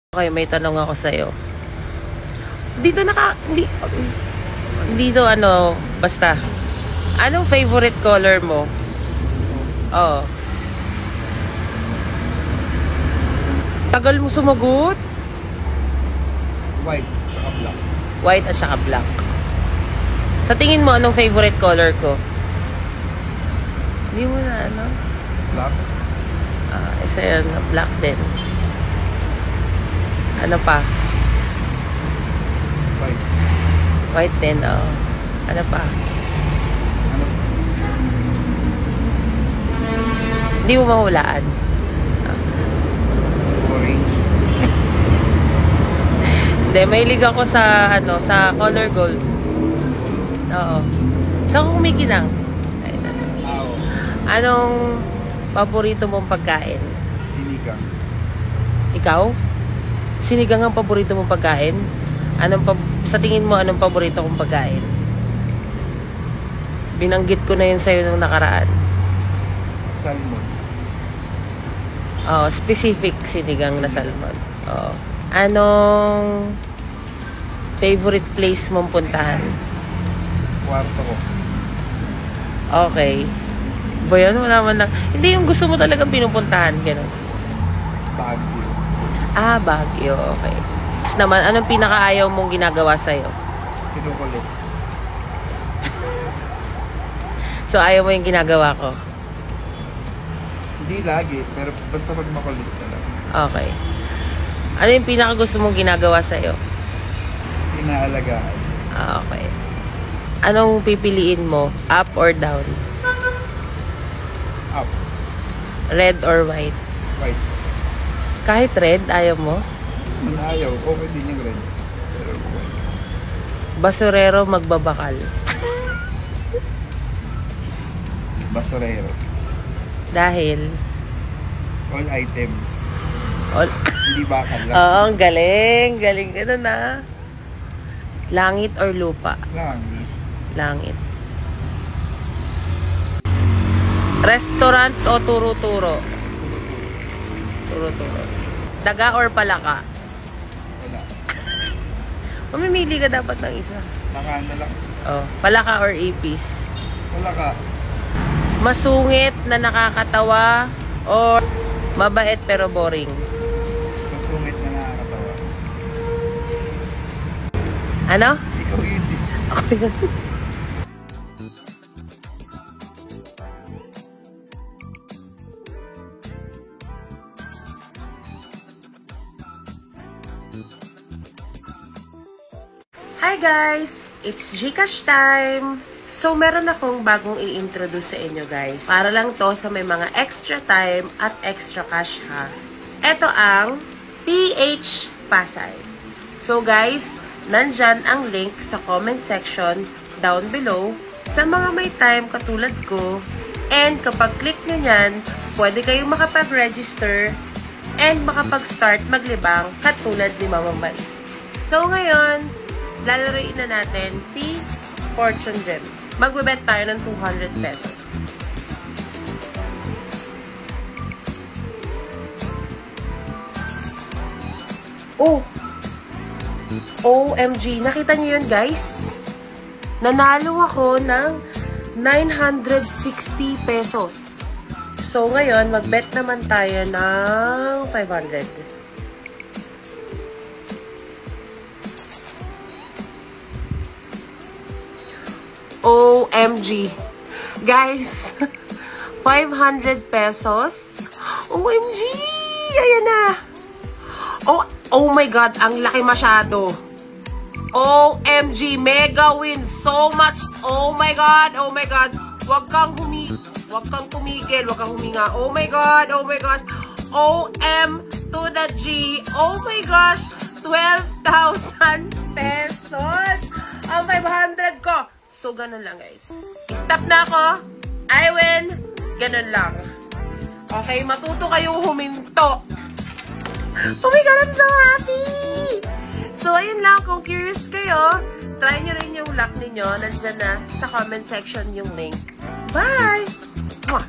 Okay, may tanong ako sa'yo. Dito dito basta. Anong favorite color mo? Oo. Tagal mo sumagot? White, saka black. White at saka black. Sa tingin mo, anong favorite color ko? Hindi mo na Black? Isa yun, black din. Ano pa? White. White din, Ano pa? Ano? Hindi mo mahulaan. Orange. Hindi, mahilig ako sa, sa color gold. Oo. Saan ko kumikinang? Ao. Anong paborito mong pagkain? Sinigang. Ikaw? Sinigang ang paborito mong pagkain? Sa tingin mo, anong paborito kong pagkain? Binanggit ko na yun sa'yo nung nakaraan. Salmon. Specific sinigang na salmon. Anong favorite place mong puntahan? Kwarto ko. Okay. Ba yan? Wala man lang. Hindi yung gusto mo talagang pinupuntahan. Ganun. Baguio. Baguio. Okay. Tapos naman, anong pinakaayaw mong ginagawa sa'yo? Kinukulit. So, ayaw mo yung ginagawa ko? Hindi lagi, pero basta pag makulit na lang. Okay. Ano yung pinakagusto mong ginagawa sa'yo? Inaalagaan. Okay. Anong pipiliin mo? Up or down? Up. Red or white? White. Kahit red, ayaw mo? Kung ayaw, okay din yung red. Pero white. Basurero magbabakal. Basurero. Dahil? All items. Hindi bakal lang. Oo, ang galing. Galing ka na. Langit or lupa? Langit. Langit. Restaurant o turo-turo? Turo-turo. Daga or palaka? Wala. Mamimili ka dapat ng isa. Nakana lang. Palaka or ipis? Wala ka. Masungit na nakakatawa or mabait pero boring? Masungit na nakakatawa. Ano? Ikaw yun. Ako yun. Hi guys! It's Gcash time! So, meron akong bagong i-introduce sa inyo guys. Para lang to sa may mga extra time at extra cash ha. Ito ang PH Pasay. So guys, nandyan ang link sa comment section down below sa mga may time katulad ko. And kapag click nyo yan, pwede kayong makapag-register and makapag-start maglibang katulad ni Mama Mali. So ngayon, lalaroin na natin si Fortune Gems. Magbebet tayo ng 200 pesos. OMG! Nakita niyo yun, guys? Nanalo ako ng 960 pesos. So, ngayon, magbet naman tayo ng 500. OMG. Guys, 500 pesos. OMG! Ayan na. Oh my God, ang laki masyado. OMG, mega win. So much. Oh my God, oh my God. Huwag kang tumigil, huwag kang huminga. Oh my God, oh my God. OM to the G. Oh my gosh, 12,000 pesos. Ang 500 ko. So, ganun lang, guys. Stop na ako. I win. Ganun lang. Okay, matuto kayong huminto. Oh my God, I'm so happy! So, ayun lang. Kung curious kayo, try nyo rin yung luck ninyo. Nandyan na sa comment section yung link. Bye! Mwah!